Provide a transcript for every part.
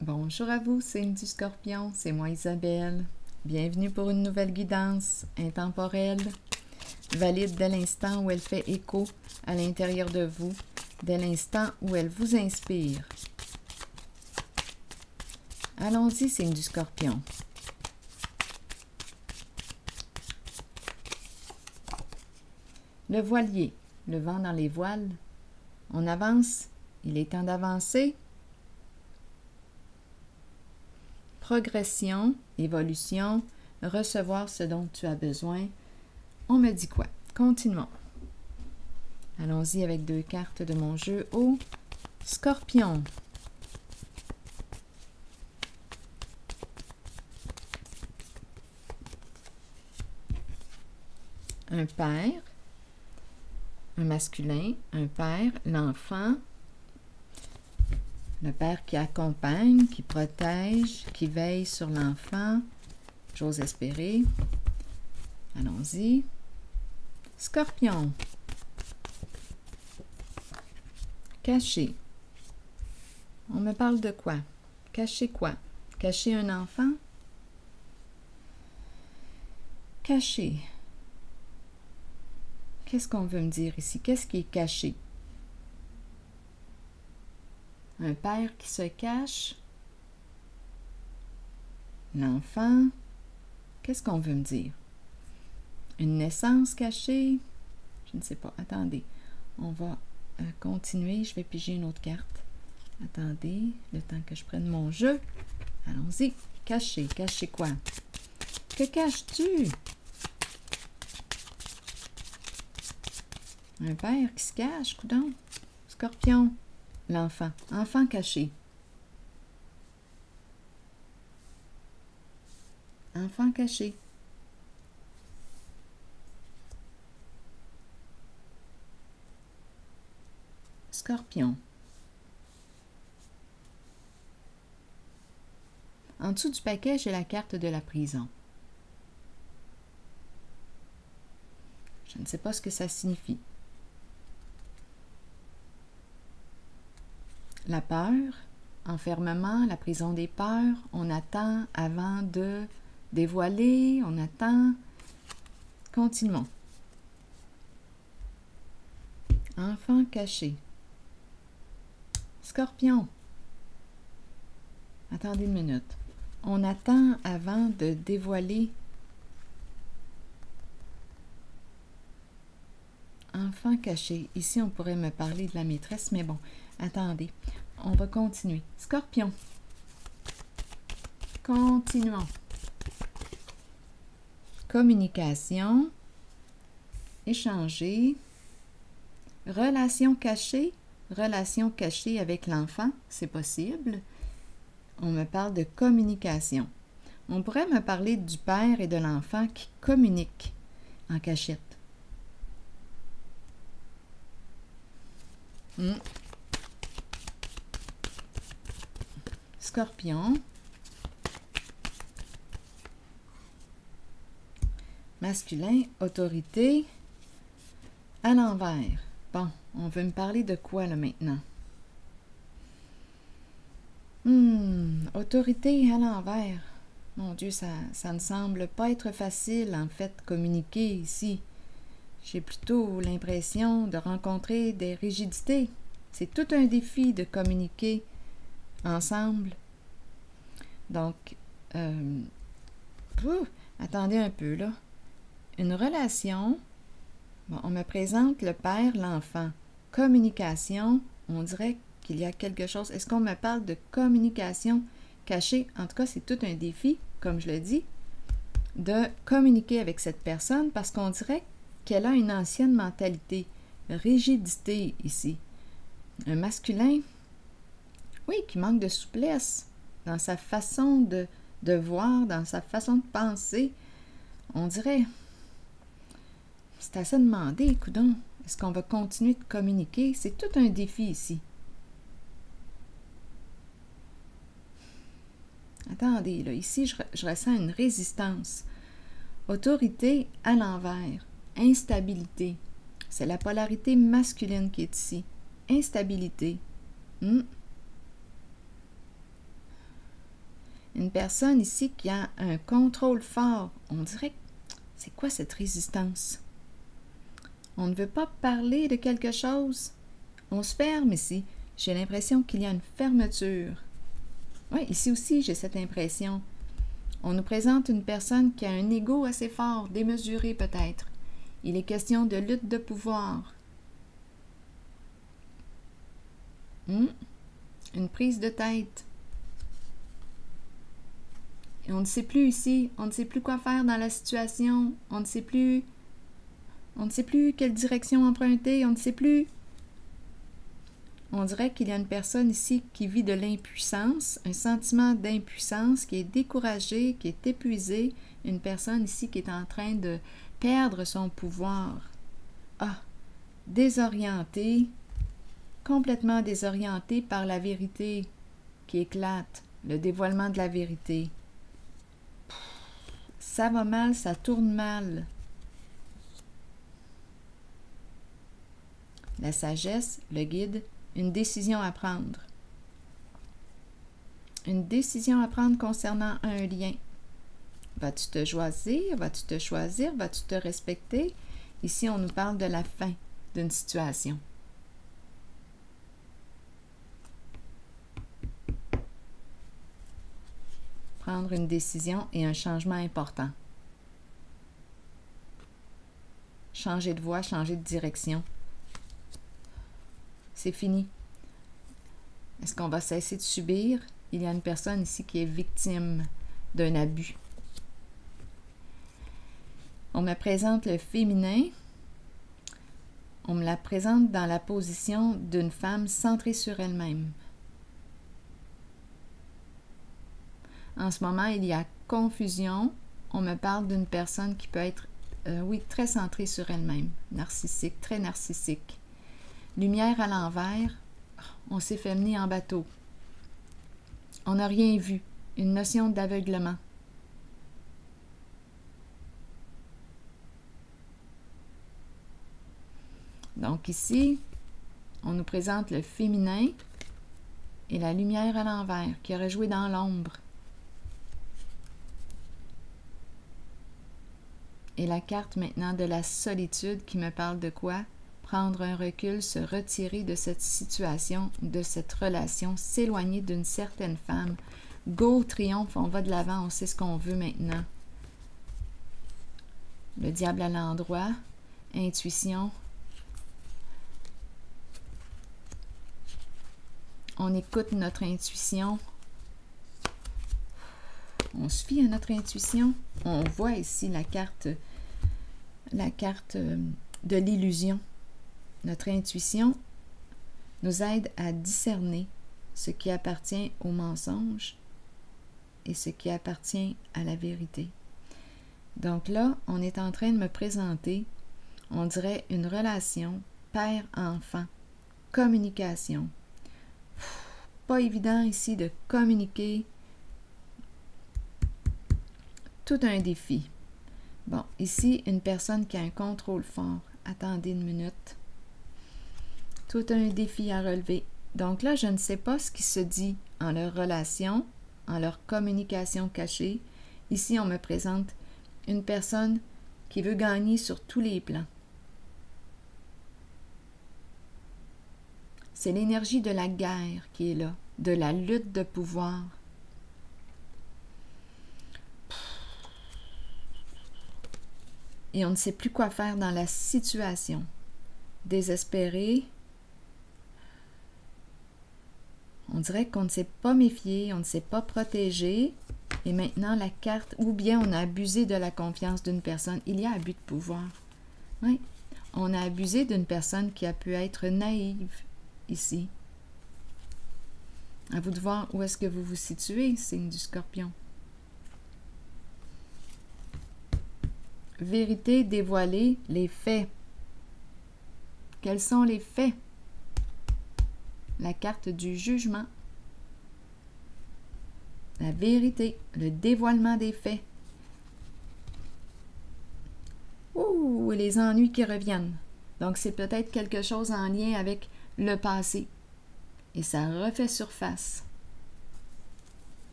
Bonjour à vous, signe du Scorpion, c'est moi Isabelle. Bienvenue pour une nouvelle guidance intemporelle, valide dès l'instant où elle fait écho à l'intérieur de vous, dès l'instant où elle vous inspire. Allons-y, signe du Scorpion. Le voilier, le vent dans les voiles. On avance, il est temps d'avancer. Progression, évolution, recevoir ce dont tu as besoin. On me dit quoi? Continuons. Allons-y avec 2 cartes de mon jeu au Scorpion. Un père, un masculin, un père, l'enfant. Le père qui accompagne, qui protège, qui veille sur l'enfant. J'ose espérer. Allons-y. Scorpion. Caché. On me parle de quoi? Cacher quoi? Cacher un enfant? Cacher. Qu'est-ce qu'on veut me dire ici? Qu'est-ce qui est caché? Un père qui se cache. L'enfant. Qu'est-ce qu'on veut me dire? Une naissance cachée? Je ne sais pas. Attendez. On va continuer. Je vais piger une autre carte. Attendez. Le temps que je prenne mon jeu. Allons-y. Caché. Caché quoi? Que caches-tu? Un père qui se cache, coudonc. Scorpion. L'enfant. Enfant caché. Enfant caché. Scorpion. En dessous du paquet, j'ai la carte de la prison. Je ne sais pas ce que ça signifie. La peur, enfermement, la prison des peurs, on attend avant de dévoiler, on attend. Continuons. Enfant caché. Scorpion. Attendez une minute. On attend avant de dévoiler. Enfant caché. Ici, on pourrait me parler de la maîtresse, mais bon, attendez. On va continuer. Scorpion. Continuons. Communication. Échanger. Relation cachée. Relation cachée avec l'enfant, c'est possible. On me parle de communication. On pourrait me parler du père et de l'enfant qui communiquent en cachette. Scorpion. Masculin, autorité. À l'envers. Bon, on veut me parler de quoi là maintenant? Autorité à l'envers. Mon Dieu, ça ne semble pas être facile en fait communiquer ici. J'ai plutôt l'impression de rencontrer des rigidités. C'est tout un défi de communiquer ensemble. Donc, attendez un peu là. Une relation, bon, on me présente le père, l'enfant. Communication, on dirait qu'il y a quelque chose. Est-ce qu'on me parle de communication cachée? En tout cas, c'est tout un défi, comme je le dis, de communiquer avec cette personne parce qu'on dirait qu'elle a une ancienne mentalité, rigidité ici. Un masculin, oui, qui manque de souplesse dans sa façon de voir, dans sa façon de penser. On dirait, c'est assez demandé, coudonc. Est-ce qu'on va continuer de communiquer? C'est tout un défi ici. Attendez, là, ici, je ressens une résistance. Autorité à l'envers. Instabilité. C'est la polarité masculine qui est ici. Instabilité. Une personne ici qui a un contrôle fort. On dirait, c'est quoi cette résistance? On ne veut pas parler de quelque chose. On se ferme ici. J'ai l'impression qu'il y a une fermeture. Oui, ici aussi, j'ai cette impression. On nous présente une personne qui a un ego assez fort, démesuré peut-être. Il est question de lutte de pouvoir. Une prise de tête. Et on ne sait plus ici, on ne sait plus quoi faire dans la situation, on ne sait plus quelle direction emprunter, on ne sait plus. On dirait qu'il y a une personne ici qui vit de l'impuissance, un sentiment d'impuissance, qui est découragée, qui est épuisée, une personne ici qui est en train de perdre son pouvoir. Ah, désorientée, complètement désorientée par la vérité qui éclate, le dévoilement de la vérité. Ça va mal, ça tourne mal. La sagesse, le guide, une décision à prendre. Une décision à prendre concernant un lien. Vas-tu te choisir? Vas-tu te choisir? Vas-tu te respecter? Ici, on nous parle de la fin d'une situation. Prendre une décision et un changement important. Changer de voie, changer de direction. C'est fini. Est-ce qu'on va cesser de subir? Il y a une personne ici qui est victime d'un abus. On me présente le féminin. On me la présente dans la position d'une femme centrée sur elle-même. En ce moment, il y a confusion. On me parle d'une personne qui peut être, très centrée sur elle-même. Narcissique, très narcissique. Lumière à l'envers, on s'est fait mener en bateau. On n'a rien vu, une notion d'aveuglement. Donc ici, on nous présente le féminin et la lumière à l'envers qui aurait joué dans l'ombre. Et la carte maintenant de la solitude qui me parle de quoi? Prendre un recul, se retirer de cette situation, de cette relation, s'éloigner d'une certaine femme. Go, triomphe, on va de l'avant, on sait ce qu'on veut maintenant. Le diable à l'endroit, intuition. On écoute notre intuition. On se fie à notre intuition. On voit ici la carte de l'illusion. Notre intuition nous aide à discerner ce qui appartient au mensonge et ce qui appartient à la vérité. Donc là, on est en train de me présenter, on dirait, une relation père-enfant, communication. Pas évident ici de communiquer. Tout un défi. Bon, ici, une personne qui a un contrôle fort. Attendez une minute. Tout un défi à relever. Donc là, je ne sais pas ce qui se dit en leur relation, en leur communication cachée. Ici, on me présente une personne qui veut gagner sur tous les plans. C'est l'énergie de la guerre qui est là, de la lutte de pouvoir. Et on ne sait plus quoi faire dans la situation. Désespéré. On dirait qu'on ne s'est pas méfié, on ne s'est pas protégé. Et maintenant, la carte, ou bien on a abusé de la confiance d'une personne. Il y a abus de pouvoir. Oui, on a abusé d'une personne qui a pu être naïve ici. À vous de voir où est-ce que vous vous situez, signe du Scorpion. Vérité dévoilée, les faits. Quels sont les faits? La carte du jugement. La vérité, le dévoilement des faits. Ouh, les ennuis qui reviennent. Donc, c'est peut-être quelque chose en lien avec le passé. Et ça refait surface.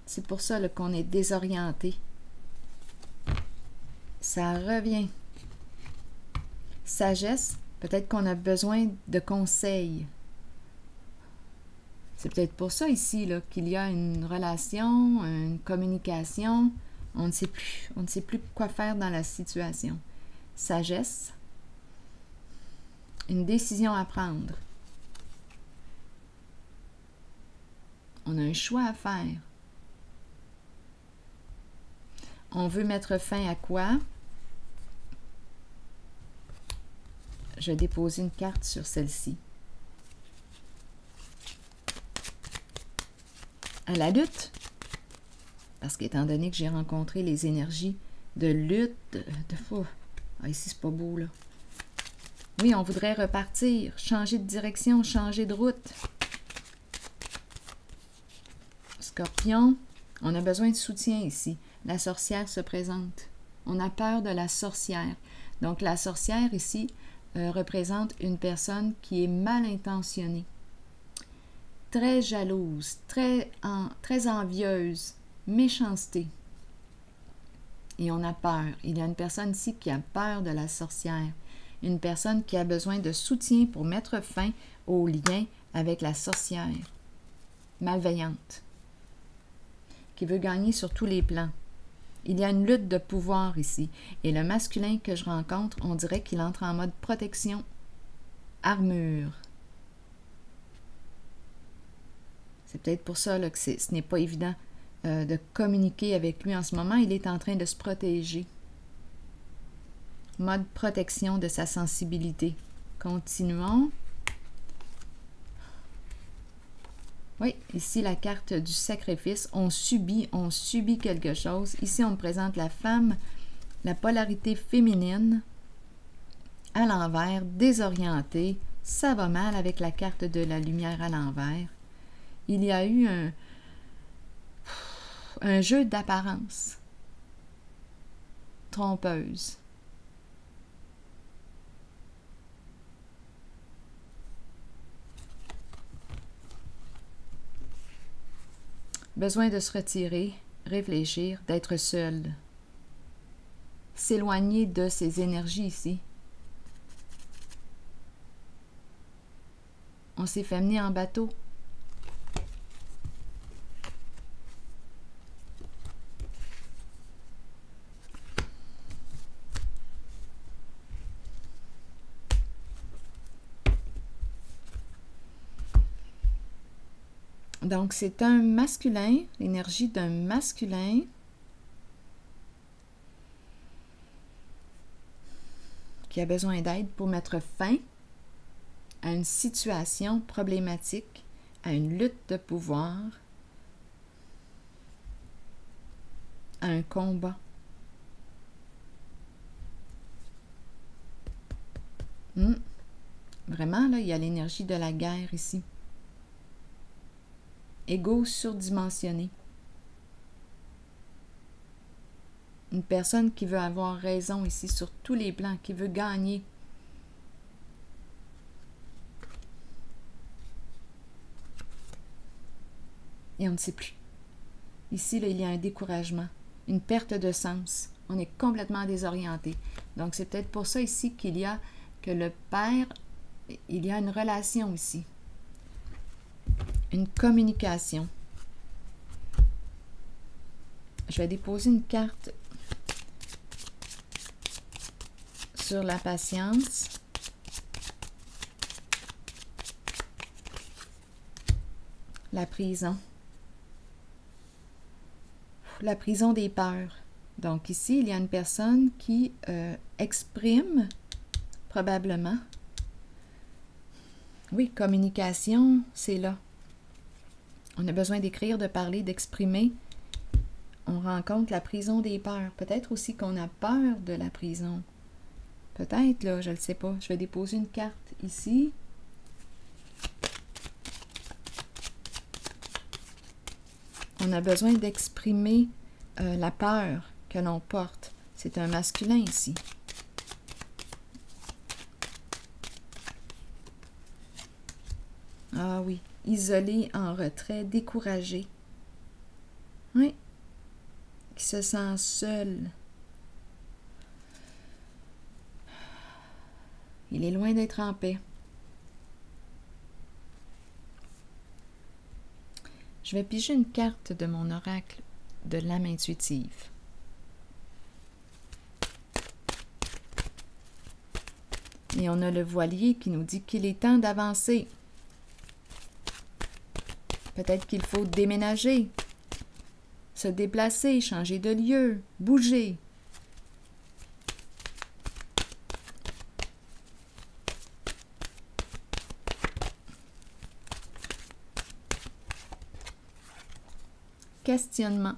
C'est pour ça qu'on est désorienté. Ça revient. Sagesse, peut-être qu'on a besoin de conseils. C'est peut-être pour ça ici qu'il y a une relation, une communication. On ne sait plus quoi faire dans la situation. Sagesse, une décision à prendre. On a un choix à faire. On veut mettre fin à quoi? Je vais déposer une carte sur celle-ci. À la lutte, parce qu'étant donné que j'ai rencontré les énergies de lutte, ah, ici c'est pas beau là. Oui, on voudrait repartir, changer de direction, changer de route. Scorpion, on a besoin de soutien ici. La sorcière se présente. On a peur de la sorcière. Donc la sorcière ici représente une personne qui est mal intentionnée, très jalouse, très envieuse, méchanceté. Et on a peur. Il y a une personne ici qui a peur de la sorcière. Une personne qui a besoin de soutien pour mettre fin au lien avec la sorcière. Malveillante. Qui veut gagner sur tous les plans. Il y a une lutte de pouvoir ici. Et le masculin que je rencontre, on dirait qu'il entre en mode protection, armure. C'est peut-être pour ça que ce n'est pas évident de communiquer avec lui en ce moment. Il est en train de se protéger. Mode protection de sa sensibilité. Continuons. Oui, ici la carte du sacrifice. On subit quelque chose. Ici, on me présente la femme, la polarité féminine, à l'envers, désorientée. Ça va mal avec la carte de la lumière à l'envers. Il y a eu un jeu d'apparence trompeuse. Besoin de se retirer, réfléchir, d'être seul. S'éloigner de ces énergies ici. On s'est fait mener en bateau. Donc, c'est un masculin, l'énergie d'un masculin qui a besoin d'aide pour mettre fin à une situation problématique, à une lutte de pouvoir, à un combat. Vraiment, là, il y a l'énergie de la guerre ici. Égo surdimensionné. Une personne qui veut avoir raison ici sur tous les plans, qui veut gagner. Et on ne sait plus. Ici, là, il y a un découragement, une perte de sens. On est complètement désorienté. Donc, c'est peut-être pour ça ici qu'il y a que le père, il y a une relation ici. Une communication. Je vais déposer une carte sur la patience. La prison. La prison des peurs. Donc ici, il y a une personne qui exprime, probablement. Oui, communication, c'est là. On a besoin d'écrire, de parler, d'exprimer. On rencontre la prison des peurs. Peut-être aussi qu'on a peur de la prison. Peut-être, là, je ne le sais pas. Je vais déposer une carte ici. On a besoin d'exprimer la peur que l'on porte. C'est un masculin ici. Ah oui, isolé, en retrait, découragé. Oui, qui se sent seul. Il est loin d'être en paix. Je vais piger une carte de mon oracle de l'âme intuitive. Et on a le voilier qui nous dit qu'il est temps d'avancer. Peut-être qu'il faut déménager, se déplacer, changer de lieu, bouger. Questionnement.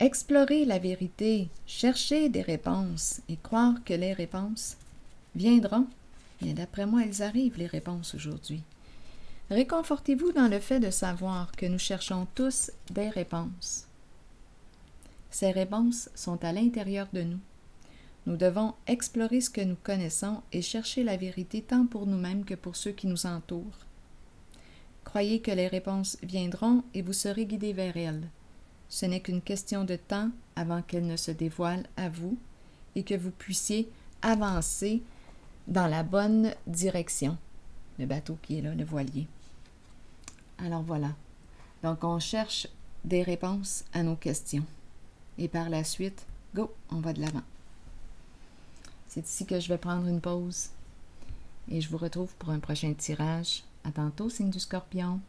Explorer la vérité, chercher des réponses et croire que les réponses viendront. Bien, d'après moi, elles arrivent, les réponses aujourd'hui. Réconfortez-vous dans le fait de savoir que nous cherchons tous des réponses. Ces réponses sont à l'intérieur de nous. Nous devons explorer ce que nous connaissons et chercher la vérité tant pour nous-mêmes que pour ceux qui nous entourent. Croyez que les réponses viendront et vous serez guidés vers elles. Ce n'est qu'une question de temps avant qu'elles ne se dévoilent à vous et que vous puissiez avancer dans la bonne direction. Le bateau qui est là, le voilier. Alors voilà. Donc on cherche des réponses à nos questions. Et par la suite, go, on va de l'avant. C'est ici que je vais prendre une pause. Et je vous retrouve pour un prochain tirage. À tantôt, signe du Scorpion.